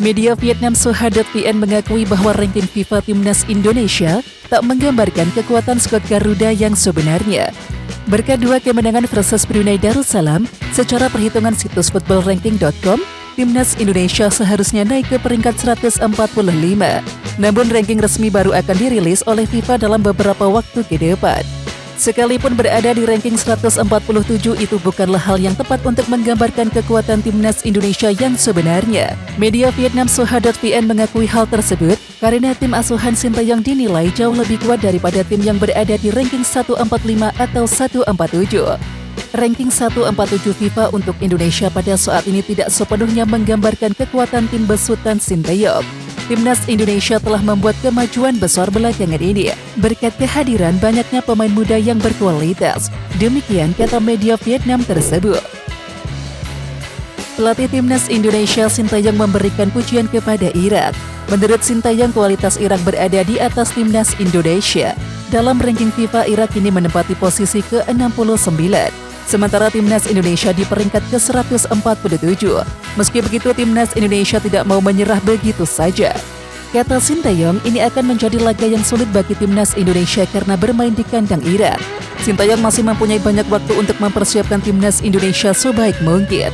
Media Vietnam Soha.vn mengakui bahwa ranking FIFA Timnas Indonesia tak menggambarkan kekuatan skuad Garuda yang sebenarnya. Berkat 2 kemenangan versus Brunei Darussalam, secara perhitungan situs footballranking.com, Timnas Indonesia seharusnya naik ke peringkat 145. Namun ranking resmi baru akan dirilis oleh FIFA dalam beberapa waktu ke depan. Sekalipun berada di ranking 147, itu bukanlah hal yang tepat untuk menggambarkan kekuatan Timnas Indonesia yang sebenarnya. Media Vietnam Soha.vn mengakui hal tersebut karena tim asuhan Sintayong dinilai jauh lebih kuat daripada tim yang berada di ranking 145 atau 147. Ranking 147 FIFA untuk Indonesia pada saat ini tidak sepenuhnya menggambarkan kekuatan tim besutan Sintayong. Timnas Indonesia telah membuat kemajuan besar belakangan ini berkat kehadiran banyaknya pemain muda yang berkualitas. Demikian kata media Vietnam tersebut. Pelatih Timnas Indonesia Sintayong memberikan pujian kepada Irak. Menurut Sintayong, kualitas Irak berada di atas Timnas Indonesia. Dalam ranking FIFA, Irak kini menempati posisi ke-69. Sementara Timnas Indonesia di peringkat ke-147. Meski begitu, Timnas Indonesia tidak mau menyerah begitu saja. Kata Sintayong, ini akan menjadi laga yang sulit bagi Timnas Indonesia karena bermain di kandang Irak. Sintayong masih mempunyai banyak waktu untuk mempersiapkan Timnas Indonesia sebaik mungkin.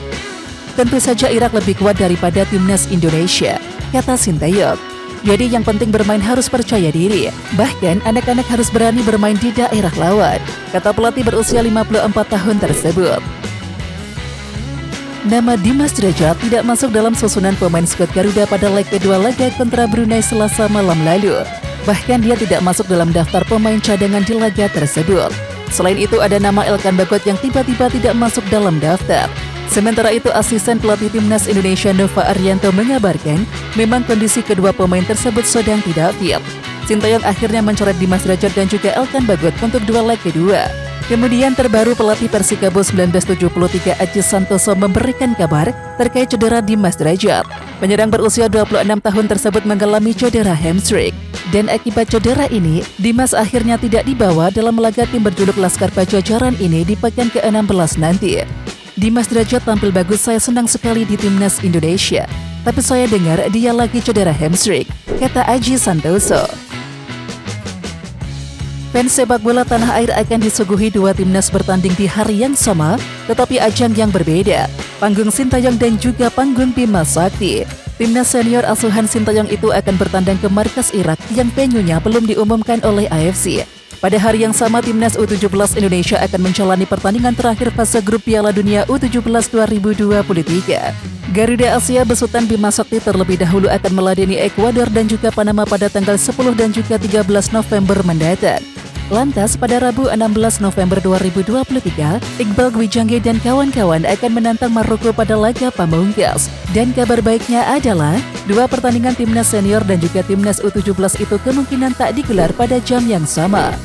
Tentu saja Irak lebih kuat daripada Timnas Indonesia, kata Sintayong. Jadi yang penting bermain harus percaya diri. Bahkan anak-anak harus berani bermain di daerah lawan, kata pelatih berusia 54 tahun tersebut. Nama Dimas Drajat tidak masuk dalam susunan pemain skuad Garuda pada leg kedua laga kontra Brunei Selasa malam lalu. Bahkan dia tidak masuk dalam daftar pemain cadangan di laga tersebut. Selain itu ada nama Elkan Bagot yang tiba-tiba tidak masuk dalam daftar. Sementara itu, asisten pelatih Timnas Indonesia Nova Arianto mengabarkan memang kondisi kedua pemain tersebut sedang tidak fit. Sintayong akhirnya mencoret Dimas Drajat dan juga Elkan Bagot untuk 2 leg kedua. Kemudian terbaru pelatih Persikabo 1973 Aji Santoso memberikan kabar terkait cedera Dimas Drajat. Penyerang berusia 26 tahun tersebut mengalami cedera hamstring. Dan akibat cedera ini, Dimas akhirnya tidak dibawa dalam laga tim berjuluk Laskar Pajajaran ini di pekan ke-16 nanti. Dimas Drajat tampil bagus, saya senang sekali di Timnas Indonesia. Tapi saya dengar dia lagi cedera hamstring, kata Aji Santoso. Fans sepak bola tanah air akan disuguhi 2 timnas bertanding di hari yang sama, tetapi ajang yang berbeda. Panggung Sintayong dan juga panggung Bima Sakti. Timnas senior asuhan Sintayong itu akan bertandang ke markas Irak yang venue-nya belum diumumkan oleh AFC. Pada hari yang sama, Timnas U17 Indonesia akan menjalani pertandingan terakhir fase grup Piala Dunia U17 2023. Garuda Asia besutan Bima Sakti terlebih dahulu akan meladeni Ekuador dan juga Panama pada tanggal 10 dan juga 13 November mendatang. Lantas, pada Rabu 16 November 2023, Iqbal Gwijangge dan kawan-kawan akan menantang Maroko pada laga pamungkas. Dan kabar baiknya adalah, 2 pertandingan Timnas senior dan juga Timnas U17 itu kemungkinan tak digelar pada jam yang sama.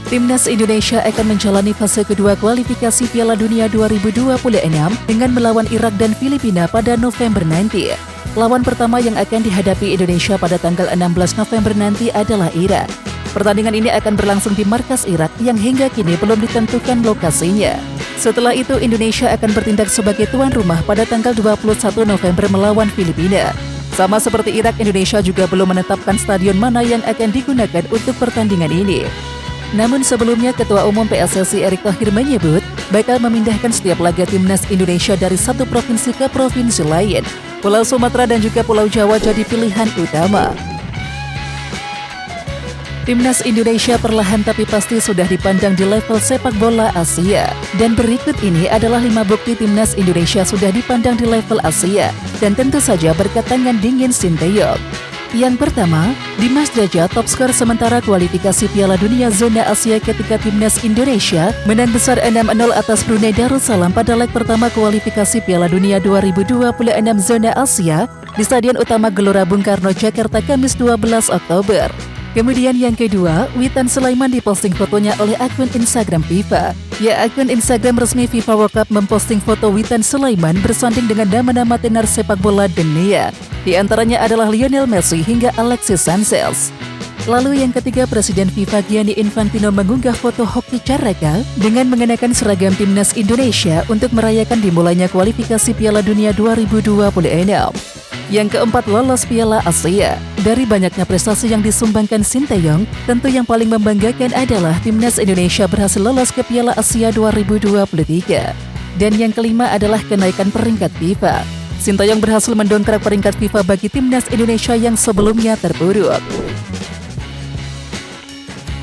Timnas Indonesia akan menjalani fase kedua kualifikasi Piala Dunia 2026 dengan melawan Irak dan Filipina pada November nanti. Lawan pertama yang akan dihadapi Indonesia pada tanggal 16 November nanti adalah Irak. Pertandingan ini akan berlangsung di markas Irak yang hingga kini belum ditentukan lokasinya. Setelah itu, Indonesia akan bertindak sebagai tuan rumah pada tanggal 21 November melawan Filipina. Sama seperti Irak, Indonesia juga belum menetapkan stadion mana yang akan digunakan untuk pertandingan ini. Namun sebelumnya, Ketua Umum PSSI Erick Thohir menyebut bakal memindahkan setiap laga Timnas Indonesia dari satu provinsi ke provinsi lain. Pulau Sumatera dan juga Pulau Jawa jadi pilihan utama. Timnas Indonesia perlahan tapi pasti sudah dipandang di level sepak bola Asia. Dan berikut ini adalah 5 bukti Timnas Indonesia sudah dipandang di level Asia. Dan tentu saja berkat tangan dingin Sintayong. Yang pertama, Dimas Drajat top skor sementara kualifikasi Piala Dunia Zona Asia ketika Timnas Indonesia menang besar 6-0 atas Brunei Darussalam pada leg pertama kualifikasi Piala Dunia 2026 Zona Asia di Stadion Utama Gelora Bung Karno, Jakarta, Kamis 12 Oktober. Kemudian yang kedua, Witan Sulaiman diposting fotonya oleh akun Instagram FIFA. Ya, akun Instagram resmi FIFA World Cup memposting foto Witan Sulaiman bersanding dengan nama-nama tenar sepak bola dunia. Di antaranya adalah Lionel Messi hingga Alexis Sanchez. Lalu yang ketiga, Presiden FIFA Gianni Infantino mengunggah foto Hoki Caraka dengan mengenakan seragam timnas Indonesia untuk merayakan dimulainya kualifikasi Piala Dunia 2026. Yang keempat, lolos Piala Asia. Dari banyaknya prestasi yang disumbangkan Sinteyong, tentu yang paling membanggakan adalah timnas Indonesia berhasil lolos ke Piala Asia 2023. Dan yang kelima adalah kenaikan peringkat FIFA. Sinteyong berhasil mendongkrak peringkat FIFA bagi timnas Indonesia yang sebelumnya terpuruk.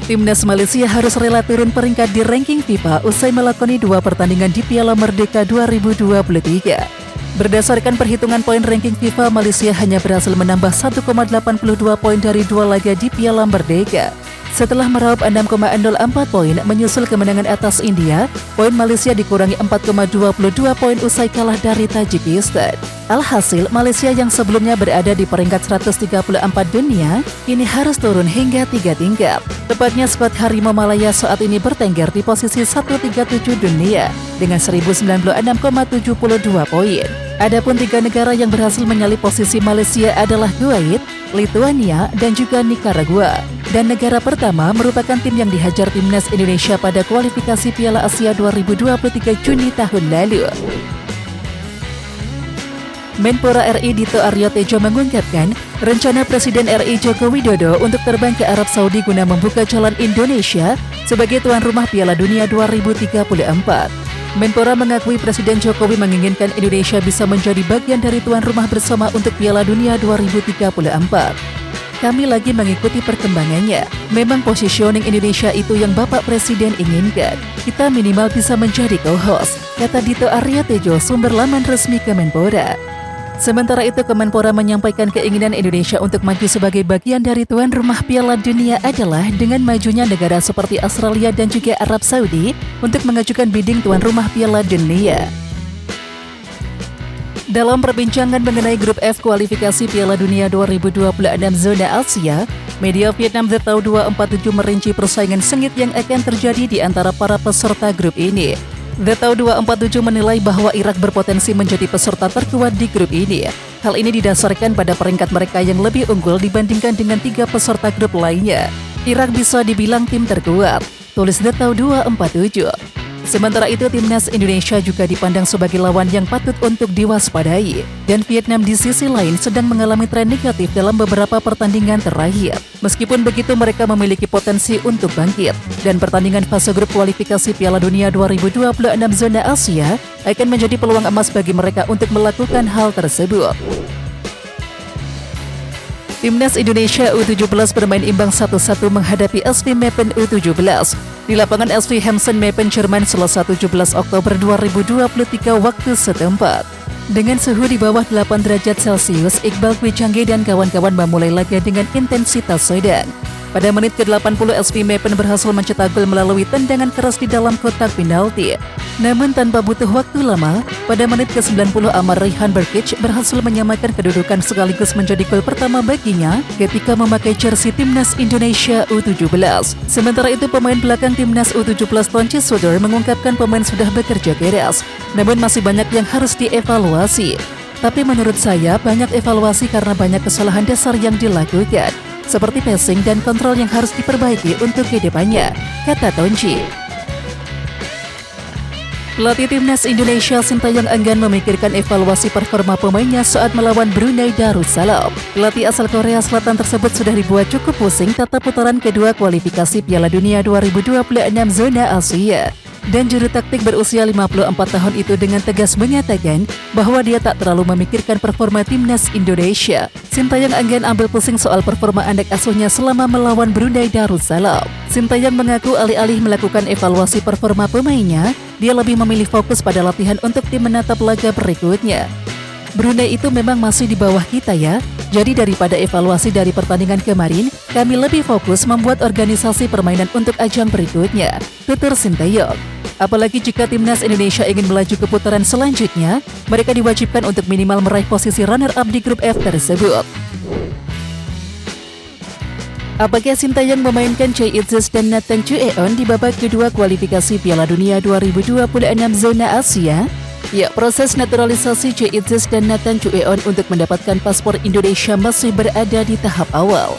Timnas Malaysia harus rela turun peringkat di ranking FIFA usai melakoni 2 pertandingan di Piala Merdeka 2023. Berdasarkan perhitungan poin ranking FIFA, Malaysia hanya berhasil menambah 1,82 poin dari 2 laga di Piala Merdeka. Setelah meraup 6,04 poin menyusul kemenangan atas India, poin Malaysia dikurangi 4,22 poin usai kalah dari Tajikistan. Alhasil, Malaysia yang sebelumnya berada di peringkat 134 dunia, kini harus turun hingga 3 tingkat. Tepatnya skuad Harimau Malaya saat ini bertengger di posisi 137 dunia dengan 1096,72 poin. Adapun 3 negara yang berhasil menyalip posisi Malaysia adalah Kuwait, Lithuania, dan juga Nicaragua. Dan negara pertama merupakan tim yang dihajar timnas Indonesia pada kualifikasi Piala Asia 2023 Juni tahun lalu. Menpora RI Dito Aryo Tejo mengungkapkan rencana Presiden RI Joko Widodo untuk terbang ke Arab Saudi guna membuka jalan Indonesia sebagai tuan rumah Piala Dunia 2034. Menpora mengakui Presiden Jokowi menginginkan Indonesia bisa menjadi bagian dari tuan rumah bersama untuk Piala Dunia 2034. Kami lagi mengikuti perkembangannya. Memang positioning Indonesia itu yang Bapak Presiden inginkan. Kita minimal bisa menjadi co-host, kata Dito Aryo Tejo, sumber laman resmi Kemenpora. Sementara itu, Kemenpora menyampaikan keinginan Indonesia untuk maju sebagai bagian dari tuan rumah Piala Dunia adalah dengan majunya negara seperti Australia dan juga Arab Saudi untuk mengajukan bidding tuan rumah Piala Dunia. Dalam perbincangan mengenai grup F kualifikasi Piala Dunia 2026 zona Asia, media Vietnam The Tau 247 merinci persaingan sengit yang akan terjadi di antara para peserta grup ini. The Tau 247 menilai bahwa Irak berpotensi menjadi peserta terkuat di grup ini. Hal ini didasarkan pada peringkat mereka yang lebih unggul dibandingkan dengan 3 peserta grup lainnya. Irak bisa dibilang tim terkuat, tulis The Tau 247. Sementara itu, timnas Indonesia juga dipandang sebagai lawan yang patut untuk diwaspadai. Dan Vietnam di sisi lain sedang mengalami tren negatif dalam beberapa pertandingan terakhir. Meskipun begitu, mereka memiliki potensi untuk bangkit. Dan pertandingan fase grup kualifikasi Piala Dunia 2026 zona Asia akan menjadi peluang emas bagi mereka untuk melakukan hal tersebut. Timnas Indonesia U17 bermain imbang 1-1 menghadapi SV Meppen U17 di lapangan SV Hemsen Meppen, Jerman Selasa 17 Oktober 2023 waktu setempat. Dengan suhu di bawah 8 derajat Celcius, Iqbal Kwijangge dan kawan-kawan memulai laga dengan intensitas sedang. Pada menit ke-80, SV Meppen berhasil mencetak gol melalui tendangan keras di dalam kotak penalti. Namun tanpa butuh waktu lama, pada menit ke-90 Amar Rayhan Berkic berhasil menyamakan kedudukan sekaligus menjadi gol pertama baginya ketika memakai jersey Timnas Indonesia U17. Sementara itu, pemain belakang Timnas U17 Tonci Sudor mengungkapkan pemain sudah bekerja keras, namun masih banyak yang harus dievaluasi. Tapi menurut saya banyak evaluasi karena banyak kesalahan dasar yang dilakukan, seperti passing dan kontrol yang harus diperbaiki untuk kedepannya, kata Tonci. Pelatih Timnas Indonesia Sinteyong enggan memikirkan evaluasi performa pemainnya saat melawan Brunei Darussalam. Pelatih asal Korea Selatan tersebut sudah dibuat cukup pusing tata putaran kedua kualifikasi Piala Dunia 2026 zona Asia. Dan juru taktik berusia 54 tahun itu dengan tegas mengatakan bahwa dia tak terlalu memikirkan performa Timnas Indonesia. Sinteyong enggan ambil pusing soal performa anak asuhnya selama melawan Brunei Darussalam. Sinteyong mengaku alih-alih melakukan evaluasi performa pemainnya, dia lebih memilih fokus pada latihan untuk tim menatap laga berikutnya. Brunei itu memang masih di bawah kita ya, jadi daripada evaluasi dari pertandingan kemarin, kami lebih fokus membuat organisasi permainan untuk ajang berikutnya, tutur Sinteyong. Apalagi jika Timnas Indonesia ingin melaju ke putaran selanjutnya, mereka diwajibkan untuk minimal meraih posisi runner-up di grup F tersebut. Apakah Sinteyong memainkan Choi Itzes dan Nathan Chueon di babak kedua kualifikasi Piala Dunia 2026 zona Asia? Ya, proses naturalisasi Choi Itzes dan Nathan Chueon untuk mendapatkan paspor Indonesia masih berada di tahap awal.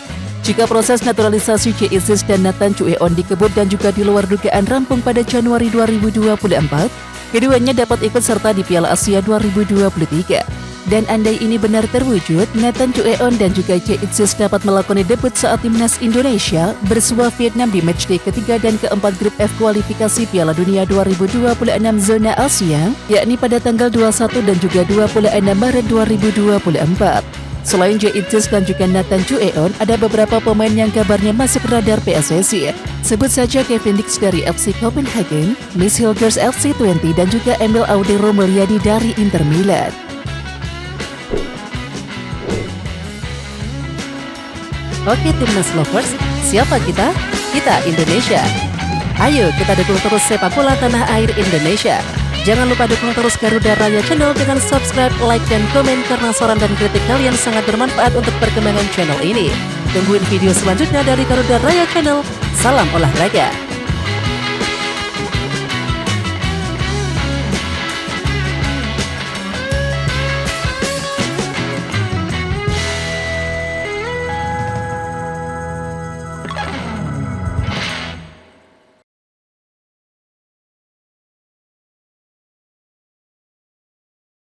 Jika proses naturalisasi Che Isis dan Nathan Chueon dikebut dan juga di luar dugaan rampung pada Januari 2024, keduanya dapat ikut serta di Piala Asia 2023. Dan andai ini benar terwujud, Nathan Chueon dan juga Che Isis dapat melakoni debut saat timnas Indonesia bersua Vietnam di matchday ketiga dan keempat grup F kualifikasi Piala Dunia 2026 zona Asia, yakni pada tanggal 21 dan juga 26 Maret 2024. Selain Che Isis dan juga Nathan Chueon, ada beberapa pemain yang kabarnya masuk radar PSSI. Sebut saja Kevin Dix dari FC Copenhagen, Miss Hilgers FC Twente, dan juga Emil Audero Mulyadi dari Inter Milan. Oke Timnas Lovers, siapa kita? Kita Indonesia. Ayo kita dukung terus sepak bola tanah air Indonesia. Jangan lupa dukung terus Garuda Raya Channel dengan subscribe, like, dan komen karena saran dan kritik kalian sangat bermanfaat untuk perkembangan channel ini. Tungguin video selanjutnya dari Garuda Raya Channel. Salam olahraga.